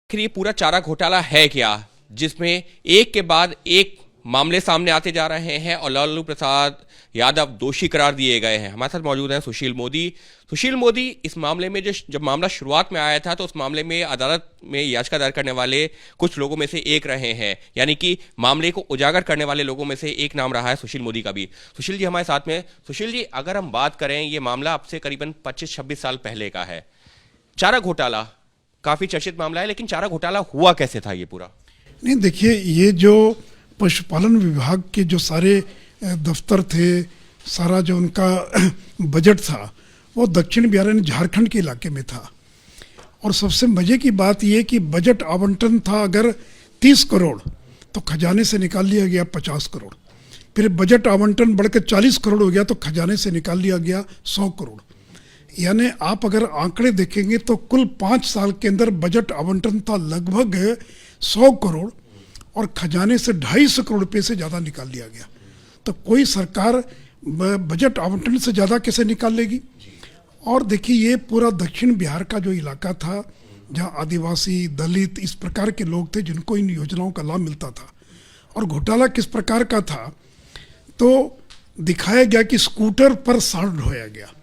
आखिर ये पूरा चारा घोटाला है क्या, जिसमें एक के बाद एक मामले सामने आते जा रहे हैं और लालू प्रसाद यादव दोषी करार दिए गए हैं। हमारे साथ मौजूद हैं सुशील मोदी। सुशील मोदी, इस मामले में जब मामला शुरुआत में आया था तो उस मामले में अदालत में याचिका दायर करने वाले कुछ लोगों में से एक रहे हैं, यानी कि मामले को उजागर करने वाले लोगों में से एक नाम रहा है सुशील मोदी का भी। सुशील जी हमारे साथ में। सुशील जी, अगर हम बात करें, ये मामला अब से करीबन 25-26 साल पहले का है। चारा घोटाला काफी चर्चित मामला है, लेकिन चारा घोटाला हुआ कैसे था ये पूरा? नहीं, देखिए, ये जो पशुपालन विभाग के जो सारे दफ्तर थे, सारा जो उनका बजट था, वो दक्षिण बिहार यानी झारखंड के इलाके में था। और सबसे मजे की बात ये कि बजट आवंटन था अगर 30 करोड़ तो खजाने से निकाल लिया गया 50 करोड़। फिर बजट आवंटन बढ़कर 40 करोड़ हो गया तो खजाने से निकाल लिया गया 100 करोड़। यानी आप अगर आंकड़े देखेंगे तो कुल 5 साल के अंदर बजट आवंटन था लगभग 100 करोड़ और खजाने से 250 करोड़ रुपये से ज़्यादा निकाल लिया गया। तो कोई सरकार बजट आवंटन से ज़्यादा कैसे निकाल लेगी? और देखिए, ये पूरा दक्षिण बिहार का जो इलाका था, जहाँ आदिवासी, दलित, इस प्रकार के लोग थे जिनको इन योजनाओं का लाभ मिलता था। और घोटाला किस प्रकार का था, तो दिखाया गया कि स्कूटर पर सांड ढोया गया।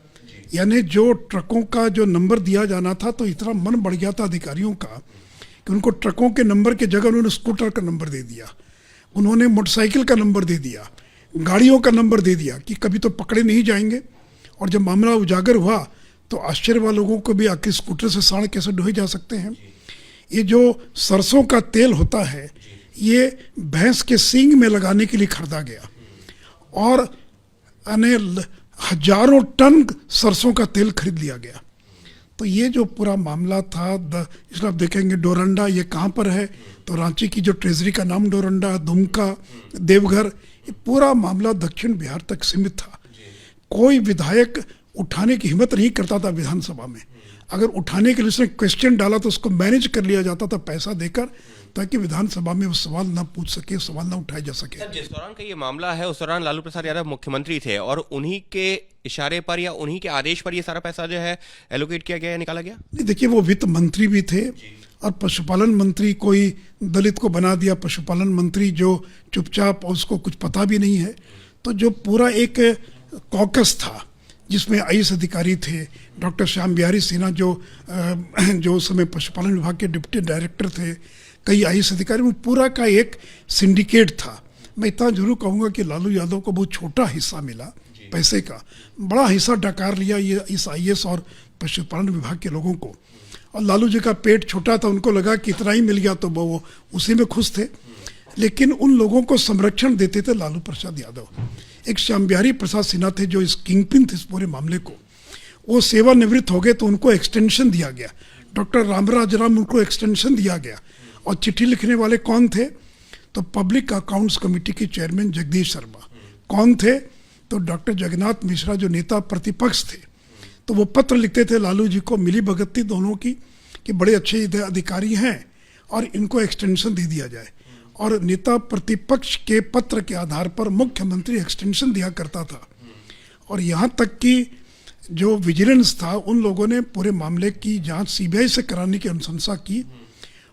यानी जो ट्रकों का जो नंबर दिया जाना था, तो इतना मन बढ़ गया था अधिकारियों का कि उनको ट्रकों के नंबर के जगह उन्होंने स्कूटर का नंबर दे दिया, उन्होंने मोटरसाइकिल का नंबर दे दिया, गाड़ियों का नंबर दे दिया कि कभी तो पकड़े नहीं जाएंगे। और जब मामला उजागर हुआ तो आश्चर्य हुआ लोगों को भी, आखिर स्कूटर से सांड कैसे ढोए जा सकते हैं। ये जो सरसों का तेल होता है, ये भैंस के सींग में लगाने के लिए खरीदा गया और हजारों टन सरसों का तेल खरीद लिया गया। तो ये जो पूरा मामला था, इसलिए आप देखेंगे डोरंडा ये कहाँ पर है, तो रांची की जो ट्रेजरी का नाम डोरंडा, दुमका, देवघर, ये पूरा मामला दक्षिण बिहार तक सीमित था। कोई विधायक उठाने की हिम्मत नहीं करता था विधानसभा में। अगर उठाने के लिए उसने क्वेश्चन डाला तो उसको मैनेज कर लिया जाता था पैसा देकर, ताकि विधानसभा में वो सवाल ना पूछ सके, सवाल ना उठाया जा सके। जिस दौरान का ये मामला है उस दौरान लालू प्रसाद यादव मुख्यमंत्री थे और उन्हीं के इशारे पर या उन्हीं के आदेश पर ये सारा पैसा जो है एलोकेट किया गया, निकाला गया। नहीं, देखिए, वो वित्त मंत्री भी थे और पशुपालन मंत्री कोई दलित को बना दिया पशुपालन मंत्री, जो चुपचाप, उसको कुछ पता भी नहीं है। तो जो पूरा एक कॉकस था जिसमें आईएएस अधिकारी थे, डॉक्टर श्याम बिहारी सिन्हा जो उस समय पशुपालन विभाग के डिप्टी डायरेक्टर थे, कई आईएएस अधिकारी, वो पूरा का एक सिंडिकेट था। मैं इतना जरूर कहूँगा कि लालू यादव को बहुत छोटा हिस्सा मिला पैसे का, बड़ा हिस्सा डकार लिया ये इस आईएएस और पशुपालन विभाग के लोगों को। और लालू जी का पेट छोटा था, उनको लगा कि इतना ही मिल गया तो वो उसी में खुश थे। लेकिन उन लोगों को संरक्षण देते थे लालू प्रसाद यादव। एक श्याम बिहारी प्रसाद सिन्हा थे जो इस किंगपिन थे इस पूरे मामले को, वो सेवानिवृत्त हो गए तो उनको एक्सटेंशन दिया गया। डॉक्टर रामराज राम, उनको एक्सटेंशन दिया गया। और चिट्ठी लिखने वाले कौन थे, तो पब्लिक अकाउंट्स कमेटी के चेयरमैन जगदीश शर्मा। कौन थे, तो डॉक्टर जगन्नाथ मिश्रा जो नेता प्रतिपक्ष थे। तो वो पत्र लिखते थे लालू जी को, मिली भगत थी दोनों की कि बड़े अच्छे अधिकारी हैं और इनको एक्सटेंशन दे दिया जाए। और नेता प्रतिपक्ष के पत्र के आधार पर मुख्यमंत्री एक्सटेंशन दिया करता था। और यहाँ तक कि जो विजिलेंस था, उन लोगों ने पूरे मामले की जांच सीबीआई से कराने की अनुशंसा की।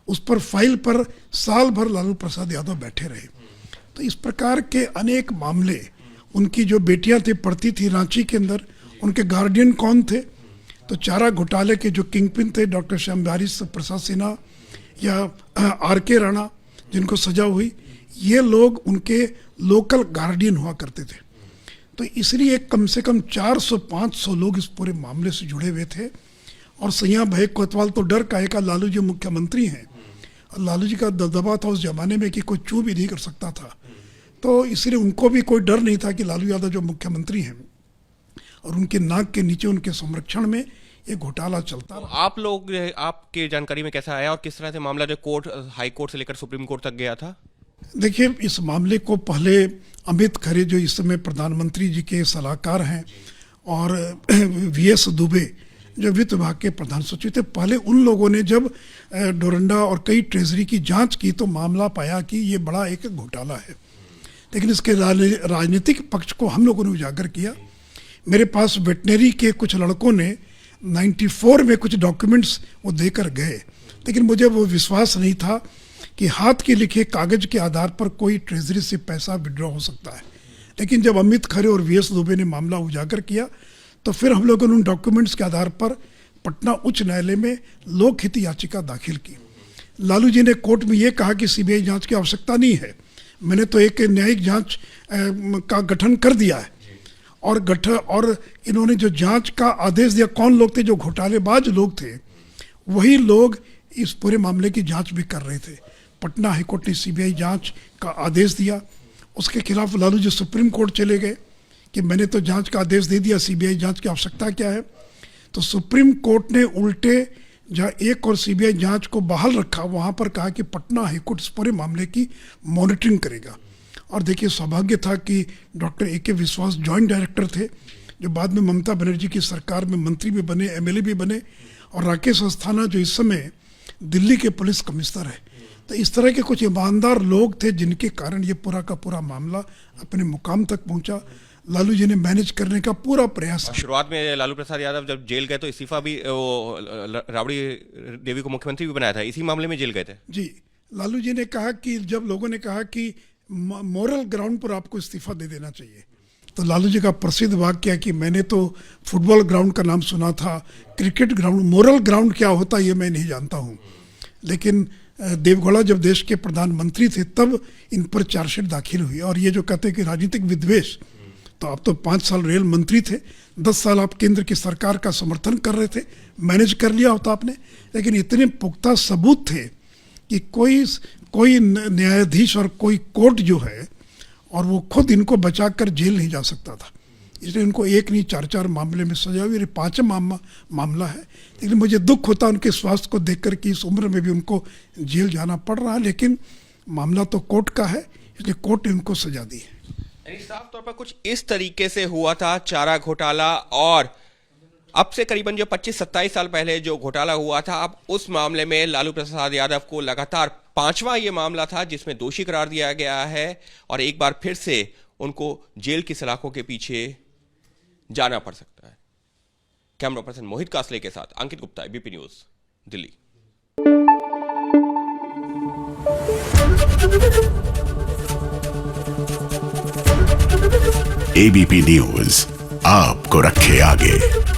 उस पर फाइल पर साल भर लालू प्रसाद यादव बैठे रहे। तो इस प्रकार के अनेक मामले, उनकी जो बेटियां थी पढ़ती थी रांची के अंदर, उनके गार्डियन कौन थे, तो चारा घोटाले के जो किंगपिन थे डॉक्टर श्याम बिहारी प्रसाद सिन्हा या आर.के. राणा जिनको सजा हुई, ये लोग उनके लोकल गार्डियन हुआ करते थे। तो इसलिए कम से कम 400-500 लोग इस पूरे मामले से जुड़े हुए थे। और सैया भाई कोतवाल तो डर का है, लालू जी मुख्यमंत्री हैं और लालू जी का दबदबा था उस जमाने में कि कोई चू भी नहीं कर सकता था। तो इसलिए उनको भी कोई डर नहीं था कि लालू यादव जो मुख्यमंत्री हैं और उनके नाक के नीचे उनके संरक्षण में ये घोटाला चलता रहा। आप लोग, आपके जानकारी में कैसा आया और किस तरह से मामला जो कोर्ट, हाई कोर्ट से लेकर सुप्रीम कोर्ट तक गया था? देखिए, इस मामले को पहले अमित खरे जो इस समय प्रधानमंत्री जी के सलाहकार हैं और वीएस दुबे जो वित्त विभाग के प्रधान सचिव थे, पहले उन लोगों ने जब डोरंडा और कई ट्रेजरी की जांच की तो मामला पाया कि ये बड़ा एक घोटाला है। लेकिन इसके राजनीतिक पक्ष को हम लोगों ने उजागर किया। मेरे पास वेटनरी के कुछ लड़कों ने 94 में कुछ डॉक्यूमेंट्स वो देकर गए लेकिन मुझे वो विश्वास नहीं था कि हाथ के लिखे कागज के आधार पर कोई ट्रेजरी से पैसा विड्रॉ हो सकता है। लेकिन जब अमित खरे और वीएस दुबे ने मामला उजागर किया तो फिर हम लोगों ने उन डॉक्यूमेंट्स के आधार पर पटना उच्च न्यायालय में लोकहित याचिका दाखिल की। लालू जी ने कोर्ट में ये कहा कि सीबीआई जांच की आवश्यकता नहीं है, मैंने तो एक न्यायिक जांच का गठन कर दिया है। और इन्होंने जो जांच का आदेश दिया, कौन लोग थे? जो घोटालेबाज लोग थे वही लोग इस पूरे मामले की जांच भी कर रहे थे। पटना हाईकोर्ट ने सीबीआई जांच का आदेश दिया, उसके खिलाफ लालू जी सुप्रीम कोर्ट चले गए कि मैंने तो जांच का आदेश दे दिया, सीबीआई जांच की आवश्यकता क्या है। तो सुप्रीम कोर्ट ने उल्टे जहाँ एक और सीबीआई जांच को बहाल रखा, वहाँ पर कहा कि पटना हाईकोर्ट इस पूरे मामले की मॉनिटरिंग करेगा। और देखिए, सौभाग्य था कि डॉक्टर ए के विश्वास जॉइंट डायरेक्टर थे, जो बाद में ममता बनर्जी की सरकार में मंत्री भी बने, एमएलए भी बने, और राकेश अस्थाना जो इस समय दिल्ली के पुलिस कमिश्नर है। तो इस तरह के कुछ ईमानदार लोग थे जिनके कारण ये पूरा का पूरा मामला अपने मुकाम तक पहुंचा। लालू जी ने मैनेज करने का पूरा प्रयास किया। शुरुआत में लालू प्रसाद यादव जब जेल गए तो इस्तीफा भी राबड़ी देवी को मुख्यमंत्री भी बनाया था, इसी मामले में जेल गए थे। जी, लालू जी ने कहा कि जब लोगों ने कहा कि मोरल ग्राउंड पर आपको इस्तीफा दे देना चाहिए, तो लालू जी का प्रसिद्ध वाक्य है कि मैंने तो फुटबॉल ग्राउंड का नाम सुना था, क्रिकेट ग्राउंड, मोरल ग्राउंड क्या होता है ये मैं नहीं जानता हूँ। लेकिन देवगौड़ा जब देश के प्रधानमंत्री थे तब इन पर चार्जशीट दाखिल हुई। और ये जो कहते हैं कि राजनीतिक विद्वेष, तो आप तो 5 साल रेल मंत्री थे, 10 साल आप केंद्र की सरकार का समर्थन कर रहे थे, मैनेज कर लिया होता आपने। लेकिन इतने पुख्ता सबूत थे कि कोई न्यायाधीश और कोई कोर्ट जो है, और वो खुद इनको बचाकर जेल नहीं जा सकता था। इसलिए उनको एक नहीं 4 मामले में सजा हुई। 5वां मामला है। लेकिन मुझे दुख होता उनके स्वास्थ्य को देखकर कि इस उम्र में भी उनको जेल जाना पड़ रहा है। लेकिन मामला तो कोर्ट का है, इसलिए कोर्ट ने उनको सजा दी है। साफ तौर पर कुछ इस तरीके से हुआ था चारा घोटाला, और अब से करीबन जो 25-27 साल पहले जो घोटाला हुआ था, अब उस मामले में लालू प्रसाद यादव को लगातार 5वां ये मामला था जिसमें दोषी करार दिया गया है, और एक बार फिर से उनको जेल की सलाखों के पीछे जाना पड़ सकता है। कैमरा पर्सन मोहित कासले के साथ Ankit Gupta, ABP news, Delhi. ABP news आपको रखे आगे।